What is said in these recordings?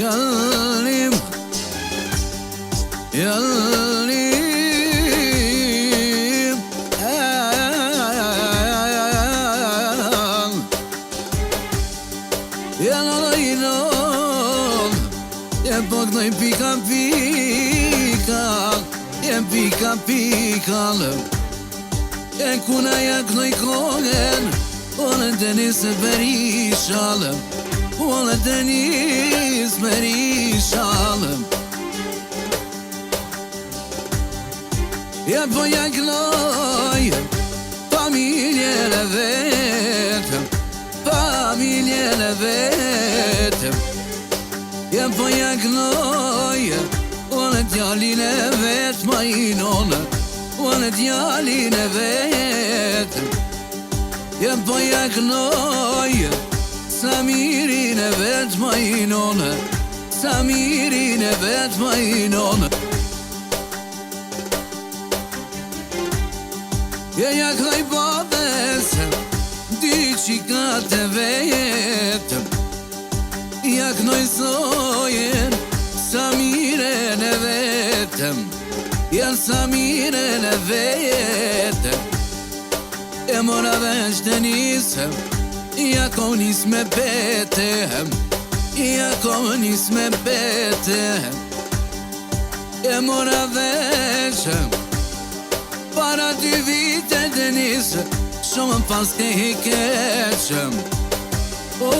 Jallim, jallim, jem poknoj pika pika, jem kuna jaknoj kongen, ole Denis Berisha, ole Denis Berisha. Ja po jaknoj familjen e vetëm, familjen e vetëm. Ja po jaknoj ole djalin e vet majnone, ole djalin e vetëm. Ja po jaknoj Samirin e vet majnone, Samirin e vet majnone. Ja jaknoj babesëm, dy qikat e vetëm. Jaknoj zojen, Samiren e vetëm. Ja Samiren e vetëm. E mora veç Denisëm, ja kom nis me betem, ja kom nis me betem. E mora veçëm, para 2 vite Denisë, shumë pas ke hikeqëm. O,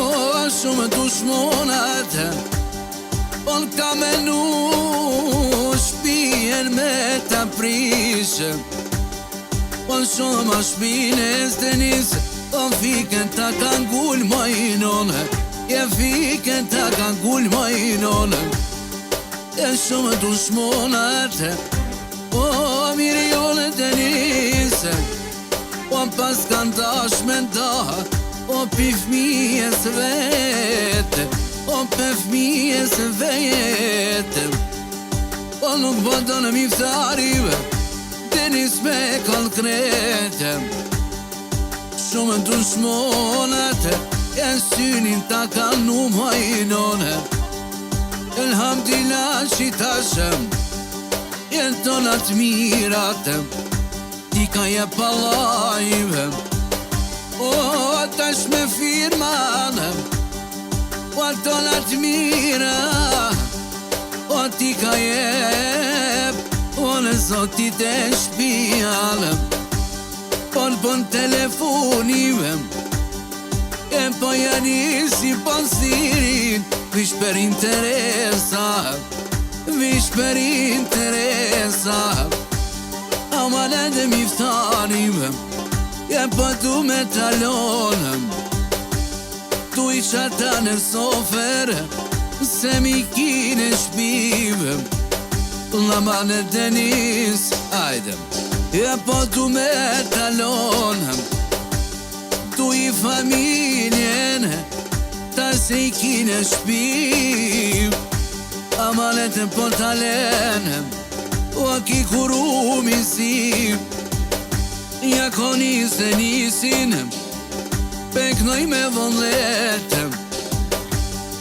shumë dushmonate, on ka menu shpijen me ta prishëm. On shumë a shpines Denisë, on fiken ta kan gull majnone, je fiken ta kan gull majnone. E shumë dushmonate, o mirë jone Denisë, o pas kan dash me ndaha, o pi fmijes vete, o pe fmijes vete. O nuk bëdo në miftarive, Denis me konkrete. Shumë dushmonate, e synin ta kan nu majnone. Elhamdillah qitashëm, jen tonat miratëm, ti ka je palajve. O, tash me firmanëm, o tonat mira, o ti ka jep, o në zotit e shpijalëm. Pon telefonivem, e po janisi ponsirin, vish per interesa, vish per interesa. Amale dhe miftanivem, e po tu me talonëm, tu I qata në sofere, se mi kine shpivem. Lamane Denis, ajdem, e po tu me talonëm, tu I familjen, ta se I kine shpiv. Amanet e po talenem, o ki kuru misim. Ja konis e nisinem, peknoj me vonletem.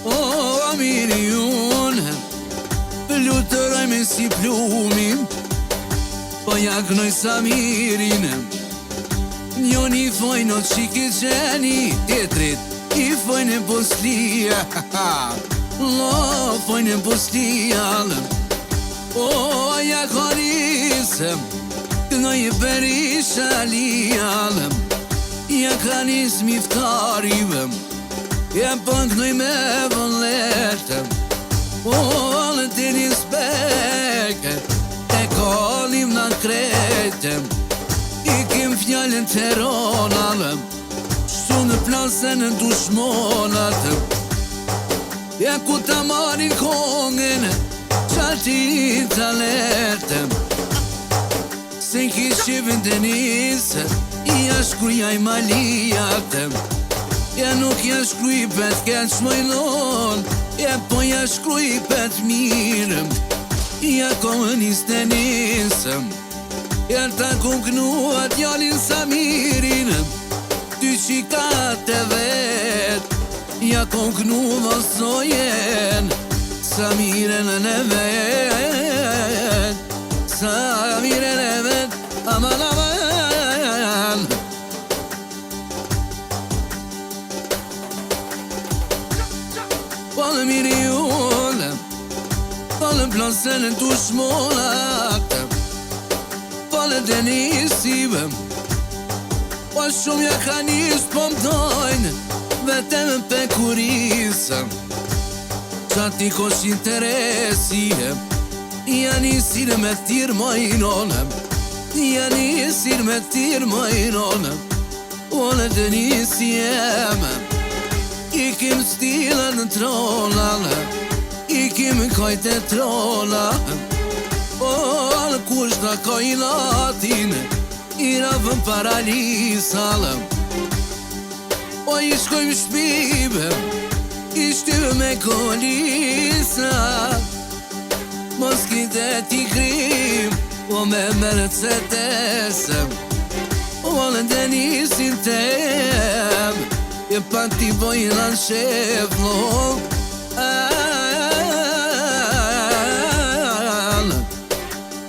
O amiri unem, lutëroj me si plumim, po jaknoj Samirinem. Njon I fojnë o qiki qeni, tjetrit I fojnë e postia. Lo fojnë e postia. O jakonisem, kënoj I Berisha lijalëm. Jakanis miftarivem, ja pënknoj me vonletem. O në Denis beke, e kolim në kretem. I kim fjallën të ronalëm, shtu në plasën në dushmonatëm. Ja ku ta marin kongen, qati të alertëm. Se kishivin Denisë, ja shkruja I malijatëm. Ja nuk ja shkruj pet keq mojnon, ja po ja shkruj pet mirëm. Ja konis Denisëm, ja ta kuknua djalin Samirinëm. 2 qikat e vet, ja kuknua zojen, sa mire në nevet, sa mire nevet, aman aman. Palë miri unë, palë plasën të shmonat, palë denisive, pa shumë ja ka njës po mdojnë, vetëm pe kurisë. Qa ti kosh interesie, janë isir me tirë majnonë, janë isir me tirë majnonë, onë të njësjeme. Ikim stilën në tronane, ikim kajtë e tronane, onë kush në kajlatin, i ravën paralisalëm. O i shkojmë shpive, i shtyve me kolisa, mos kite ti krim, o me Mercedesem, o në denisin tem, e pa ti bojnë në sheflo,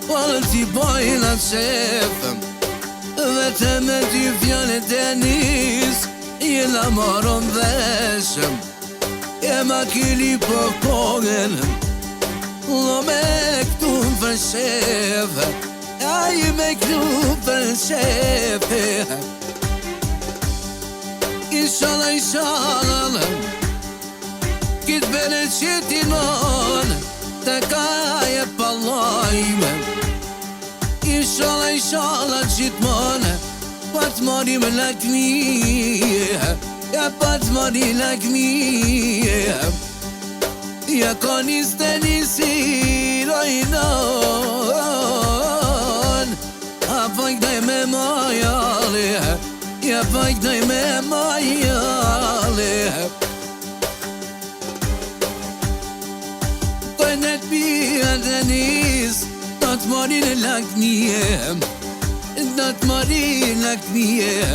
o në ti bojnë në shefem, vete me ty fjone denis, jena maron veshëm, e ma kili po kongën, lo me këtu për shefe, a i me këtu për shefe. Inshallah, inshallah, kitë bene qëti non, të kaje palajme. Inshallah, inshallah, gjithmonë, pa të marim lakmije, ja pa të marim lakmije, ja ka njës të njësir ojnon, a pajkdaj me majale, ja pajkdaj me majale. Të në të pia të njës, da të marim lakmije, da të marim lakmije.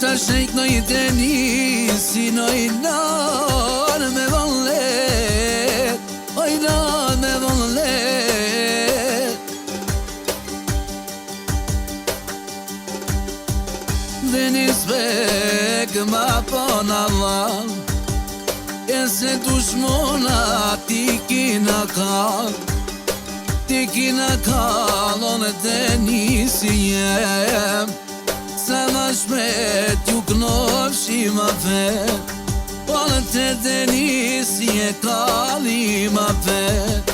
Ta shejk në i tenisi, në i nërë me vëllet, o i nërë me vëllet. Denis bek ma pona val, e se tu shmona ti kina kal, ti kina kal, o në tenisi jem. Sa ma shmet ju knofshi ma vet, po në të denisi e kalli ma vet,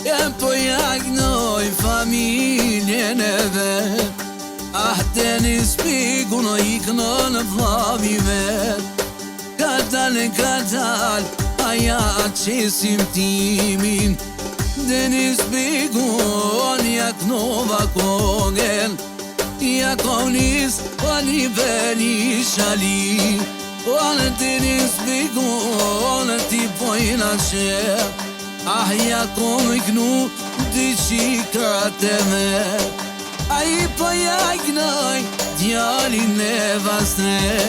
e po jagnoj familjen e vet, ah Denis pigu në ikno në vlavi vet, ka dal, aja qesim timin, Denis pigu në jaknova kongen, ja konis, o një veli shali, o në të nisbigu, o në ti pojna qep, ah ja kom iknu dy qikat e me, a i po jaknoj djalin e vastre,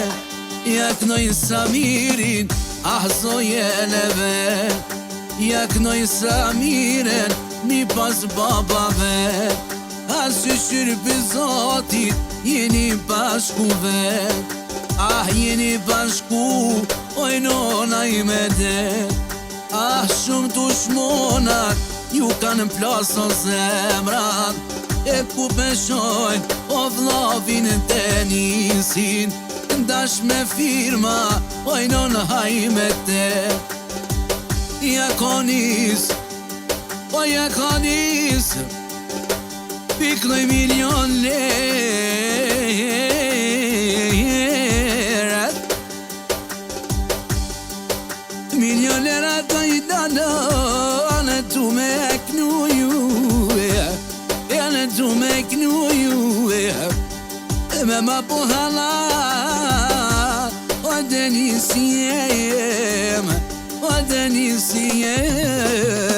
jaknoj Samirin, ah zojen e vet, jaknoj Samiren, mi pas baba vet, as që shyrpi zotit, jeni bashku vet, ah jeni bashku, oj nona i me det, ah shumë të shmonat, ju kanë plaso zemrat, e ku peshojnë, o vlavin tenisin, ndash me firma, oj nona haj me det, ja konis, o ja konis, piknoj milion lerat, milion lerat të i danë, tu me knu ju, janë tu me knu ju, e me ma po halat, o Denis jem, o Denis jem.